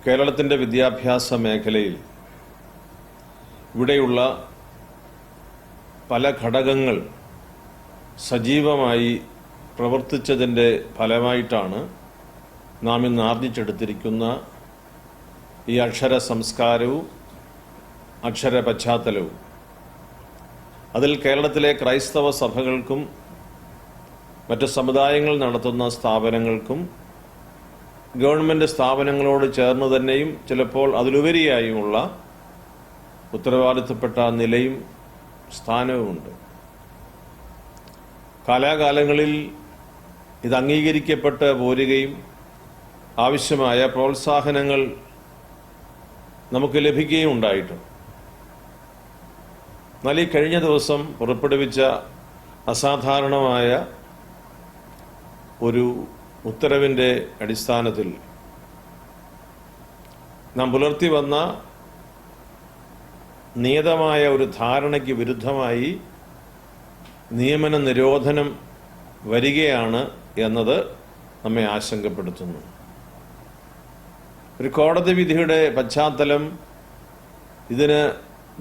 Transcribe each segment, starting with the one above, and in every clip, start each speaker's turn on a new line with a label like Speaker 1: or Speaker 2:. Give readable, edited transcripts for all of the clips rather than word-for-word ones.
Speaker 1: കേരളത്തിൻ്റെ വിദ്യാഭ്യാസ മേഖലയിൽ ഇവിടെയുള്ള പല ഘടകങ്ങൾ സജീവമായി പ്രവർത്തിച്ചതിൻ്റെ ഫലമായിട്ടാണ് നാം ഇന്ന് ആർജിച്ചെടുത്തിരിക്കുന്ന ഈ അക്ഷര സംസ്കാരവും അക്ഷര പശ്ചാത്തലവും. അതിൽ കേരളത്തിലെ ക്രൈസ്തവ സഭകൾക്കും മറ്റ് സമുദായങ്ങൾ നടത്തുന്ന സ്ഥാപനങ്ങൾക്കും ഗവൺമെൻറ് സ്ഥാപനങ്ങളോട് ചേർന്ന് തന്നെയും ചിലപ്പോൾ അതിലുപരിയായുമുള്ള ഉത്തരവാദിത്തപ്പെട്ട നിലയും സ്ഥാനവുമുണ്ട്. കാലാകാലങ്ങളിൽ ഇത് അംഗീകരിക്കപ്പെട്ട് പോരുകയും ആവശ്യമായ പ്രോത്സാഹനങ്ങൾ നമുക്ക് ലഭിക്കുകയും ഉണ്ടായിട്ടുണ്ട്. എന്നാൽ ഈ കഴിഞ്ഞ ദിവസം പുറപ്പെടുവിച്ച അസാധാരണമായ ഒരു ഉത്തരവിൻ്റെ അടിസ്ഥാനത്തിൽ നാം പുലർത്തി വന്ന നിയതമായ ഒരു ധാരണയ്ക്ക് വിരുദ്ധമായി നിയമന നിരോധനം വരികയാണ് എന്നത് നമ്മെ ആശങ്കപ്പെടുത്തുന്നു. ഒരു കോടതി വിധിയുടെ പശ്ചാത്തലം ഇതിന്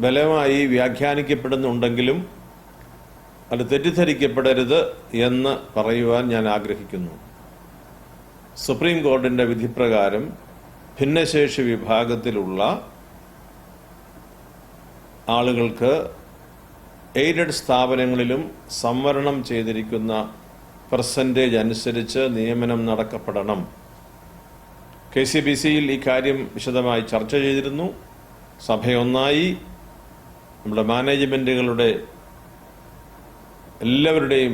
Speaker 1: ബലമായി വ്യാഖ്യാനിക്കപ്പെടുന്നുണ്ടെങ്കിലും അത് തെറ്റിദ്ധരിക്കപ്പെടരുത് എന്ന് പറയുവാൻ ഞാൻ ആഗ്രഹിക്കുന്നു. സുപ്രീം കോടതിൻ്റെ വിധിപ്രകാരം ഭിന്നശേഷി വിഭാഗത്തിലുള്ള ആളുകൾക്ക് എയ്ഡഡ് സ്ഥാപനങ്ങളിലും സംവരണം ചെയ്തിരിക്കുന്ന പെർസെൻറ്റേജ് അനുസരിച്ച് നിയമനം നടക്കപ്പെടണം. KCBCയിൽ ഈ കാര്യം വിശദമായി ചർച്ച ചെയ്തിരുന്നു. സഭയൊന്നായി നമ്മുടെ മാനേജ്മെൻറ്റുകളുടെ എല്ലാവരുടെയും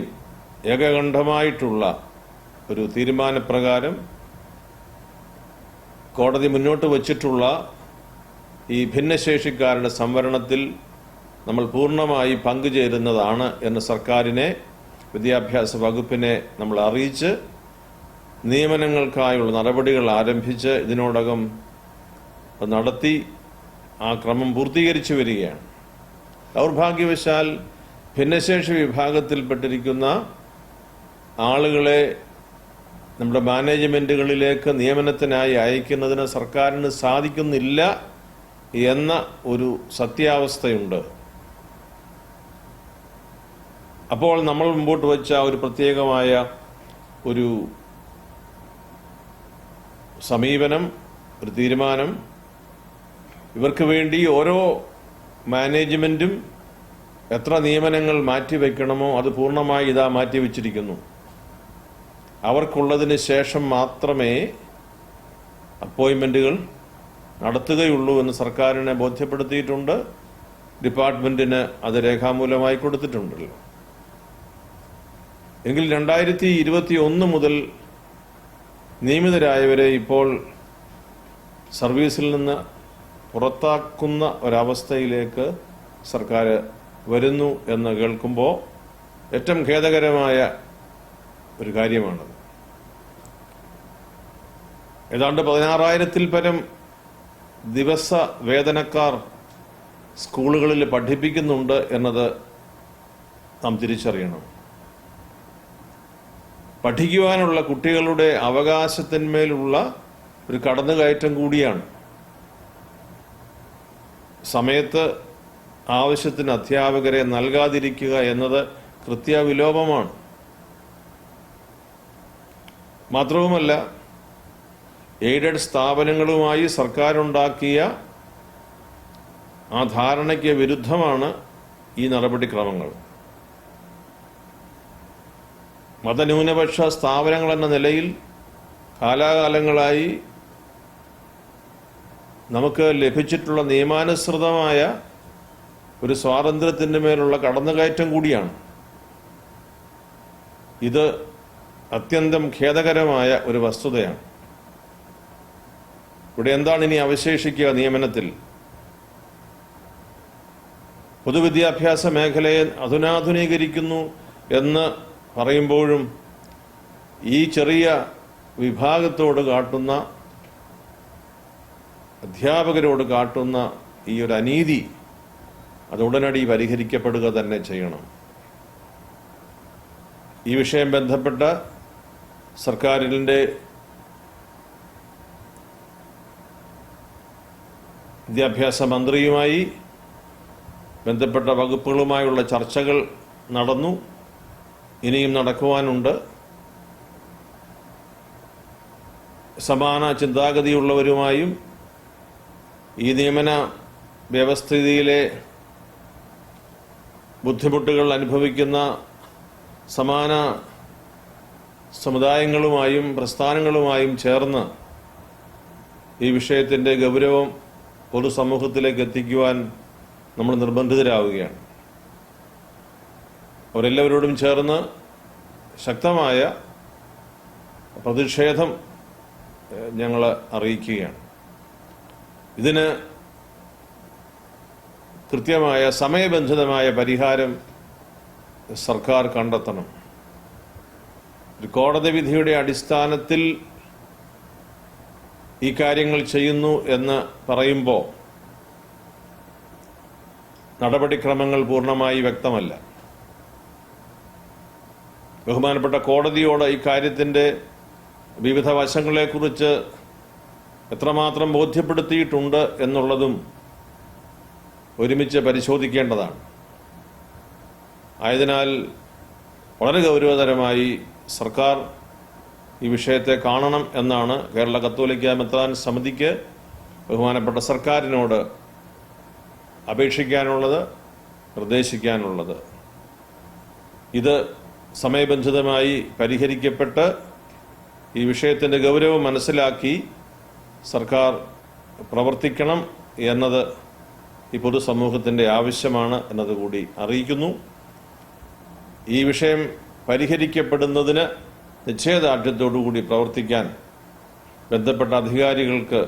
Speaker 1: ഏകകണ്ഠമായിട്ടുള്ള ഒരു തീരുമാനപ്രകാരം കോടതി മുന്നോട്ട് വച്ചിട്ടുള്ള ഈ ഭിന്നശേഷിക്കാരുടെ സംവരണത്തിൽ നമ്മൾ പൂർണ്ണമായി പങ്കുചേരുന്നതാണ് എന്ന് സർക്കാരിനെ, വിദ്യാഭ്യാസ വകുപ്പിനെ നമ്മൾ അറിയിച്ച് നിയമനങ്ങൾക്കായുള്ള നടപടികൾ ആരംഭിച്ച് ഇതിനോടകം നടത്തി ആ ക്രമം പൂർത്തീകരിച്ചു വരികയാണ്. ദൗർഭാഗ്യവശാൽ ഭിന്നശേഷി വിഭാഗത്തിൽപ്പെട്ടിരിക്കുന്ന ആളുകളെ നമ്മുടെ മാനേജ്മെൻറ്റുകളിലേക്ക് നിയമനത്തിനായി അയക്കുന്നതിന് സർക്കാരിന് സാധിക്കുന്നില്ല എന്ന ഒരു സത്യാവസ്ഥയുണ്ട്. അപ്പോൾ നമ്മൾ മുമ്പോട്ട് വച്ച ഒരു പ്രത്യേകമായ ഒരു സമീപനം, ഒരു തീരുമാനം, ഇവർക്ക് വേണ്ടി ഓരോ മാനേജ്മെൻറ്റും എത്ര നിയമനങ്ങൾ മാറ്റിവെക്കണമോ അത് പൂർണ്ണമായി ഇതാ മാറ്റിവെച്ചിരിക്കുന്നു. അവർക്കുള്ളതിന് ശേഷം മാത്രമേ അപ്പോയിൻമെൻറ്റുകൾ നടത്തുകയുള്ളൂ എന്ന് സർക്കാരിനെ ബോധ്യപ്പെടുത്തിയിട്ടുണ്ട്. ഡിപ്പാർട്ട്മെൻറ്റിന് അത് രേഖാമൂലമായി കൊടുത്തിട്ടുണ്ടല്ലോ. എങ്കിൽ 2021 മുതൽ നിയമിതരായവരെ ഇപ്പോൾ സർവീസിൽ നിന്ന് പുറത്താക്കുന്ന ഒരവസ്ഥയിലേക്ക് സർക്കാർ വരുന്നു എന്ന് കേൾക്കുമ്പോൾ ഏറ്റവും ഖേദകരമായ ഒരു കാര്യമാണത്. ഏതാണ്ട് 16,000-ൽ പരം ദിവസ വേതനക്കാർ സ്കൂളുകളിൽ പഠിപ്പിക്കുന്നുണ്ട് എന്നത് നാം തിരിച്ചറിയണം. പഠിക്കുവാനുള്ള കുട്ടികളുടെ അവകാശത്തിന്മേലുള്ള ഒരു കടന്നുകയറ്റം കൂടിയാണ്. സമയത്ത് ആവശ്യത്തിന് അധ്യാപകരെ നൽകാതിരിക്കുക എന്നത് കൃത്യവിലോപമാണ്. മാത്രവുമല്ല, എയ്ഡഡ് സ്ഥാപനങ്ങളുമായി സർക്കാരുണ്ടാക്കിയ ആ ധാരണയ്ക്ക് വിരുദ്ധമാണ് ഈ നടപടിക്രമങ്ങൾ. മതന്യൂനപക്ഷ സ്ഥാപനങ്ങൾ എന്ന നിലയിൽ കാലാകാലങ്ങളായി നമുക്ക് ലഭിച്ചിട്ടുള്ള നിയമാനുസൃതമായ ഒരു സ്വാതന്ത്ര്യത്തിൻ്റെ മേലുള്ള കടന്നുകയറ്റം കൂടിയാണ്. ഇത് അത്യന്തം ഖേദകരമായ ഒരു വസ്തുതയാണ്. ഇവിടെ എന്താണ് ഇനി അവശേഷിക്കുക? നിയമനത്തിൽ പൊതുവിദ്യാഭ്യാസ മേഖലയെ അധുനാധുനീകരിക്കുന്നു എന്ന് പറയുമ്പോഴും ഈ ചെറിയ വിഭാഗത്തോട് കാട്ടുന്ന, അധ്യാപകരോട് കാട്ടുന്ന ഈ ഒരു അനീതി അത് ഉടനടി പരിഹരിക്കപ്പെടുക തന്നെ ചെയ്യണം. ഈ വിഷയം ബന്ധപ്പെട്ട സർക്കാരിൻ്റെ വിദ്യാഭ്യാസ മന്ത്രിയുമായി ബന്ധപ്പെട്ട വകുപ്പുകളുമായുള്ള ചർച്ചകൾ നടന്നു, ഇനിയും നടക്കുവാനുണ്ട്. സമാന ചിന്താഗതിയുള്ളവരുമായും ഈ നിയമന വ്യവസ്ഥിതിയിലെ ബുദ്ധിമുട്ടുകൾ അനുഭവിക്കുന്ന സമാന സമുദായങ്ങളുമായും പ്രസ്ഥാനങ്ങളുമായും ചേർന്ന് ഈ വിഷയത്തിൻ്റെ ഗൗരവം പൊതുസമൂഹത്തിലേക്ക് എത്തിക്കുവാൻ നമ്മൾ നിർബന്ധിതരാവുകയാണ്. അവരെല്ലാവരോടും ചേർന്ന് ശക്തമായ പ്രതിഷേധം ഞങ്ങൾ അറിയിക്കുകയാണ്. ഇതിന് കൃത്യമായ സമയബന്ധിതമായ പരിഹാരം സർക്കാർ കണ്ടെത്തണം. ഒരു കോടതി വിധിയുടെ അടിസ്ഥാനത്തിൽ ഈ കാര്യങ്ങൾ ചെയ്യുന്നു എന്ന് പറയുമ്പോൾ നടപടിക്രമങ്ങൾ പൂർണ്ണമായി വ്യക്തമല്ല. ബഹുമാനപ്പെട്ട കോടതിയോട് ഈ കാര്യത്തിൻ്റെ വിവിധ വശങ്ങളെക്കുറിച്ച് എത്രമാത്രം ബോധ്യപ്പെടുത്തിയിട്ടുണ്ട് എന്നുള്ളതും ഒരുമിച്ച് പരിശോധിക്കേണ്ടതാണ്. ആയതിനാൽ വളരെ ഗൗരവതരമായി സർക്കാർ ഈ വിഷയത്തെ കാണണം എന്നാണ് കേരള കത്തോലിക്ക മെത്രാൻ സമിതിക്ക് ബഹുമാനപ്പെട്ട സർക്കാരിനോട് അപേക്ഷിക്കാനുള്ളത്, നിർദ്ദേശിക്കാനുള്ളത്. ഇത് സമയബന്ധിതമായി പരിഹരിക്കപ്പെട്ട് ഈ വിഷയത്തിൻ്റെ ഗൗരവം മനസ്സിലാക്കി സർക്കാർ പ്രവർത്തിക്കണം എന്നത് ഈ പൊതുസമൂഹത്തിൻ്റെ ആവശ്യമാണ് എന്നതുകൂടി അറിയിക്കുന്നു. ഈ വിഷയം പരിഹരിക്കപ്പെടുന്നതിന് നിശ്ചയദാർഢ്യത്തോടുകൂടി പ്രവർത്തിക്കാൻ ബന്ധപ്പെട്ട അധികാരികൾക്ക്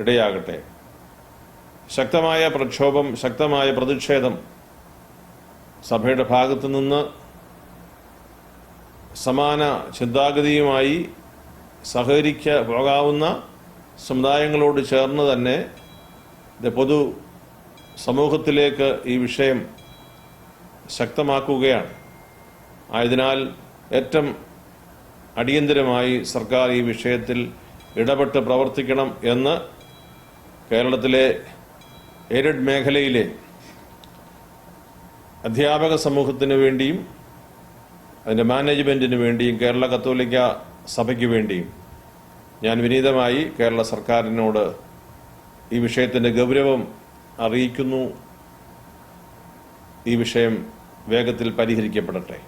Speaker 1: ഇടയാകട്ടെ. ശക്തമായ പ്രക്ഷോഭം, ശക്തമായ പ്രതിഷേധം സഭയുടെ ഭാഗത്തു നിന്ന് സമാന ചിന്താഗതിയുമായി പോകാവുന്ന സമുദായങ്ങളോട് ചേർന്ന് തന്നെ പൊതു സമൂഹത്തിലേക്ക് ഈ വിഷയം ശക്തമാക്കുകയാണ്. ആയതിനാൽ ഏറ്റവും അടിയന്തരമായി സർക്കാർ ഈ വിഷയത്തിൽ ഇടപെട്ട് പ്രവർത്തിക്കണം എന്ന് കേരളത്തിലെ എയ്ഡഡ് മേഖലയിലെ അധ്യാപക സമൂഹത്തിന് വേണ്ടിയും അതിൻ്റെ മാനേജ്മെൻറ്റിന് വേണ്ടിയും കേരള കത്തോലിക്ക സഭയ്ക്ക് വേണ്ടിയും ഞാൻ വിനീതമായി കേരള സർക്കാരിനോട് ഈ വിഷയത്തിൻ്റെ ഗൗരവം അറിയിക്കുന്നു. ഈ വിഷയം വേഗത്തിൽ പരിഹരിക്കപ്പെടട്ടെ.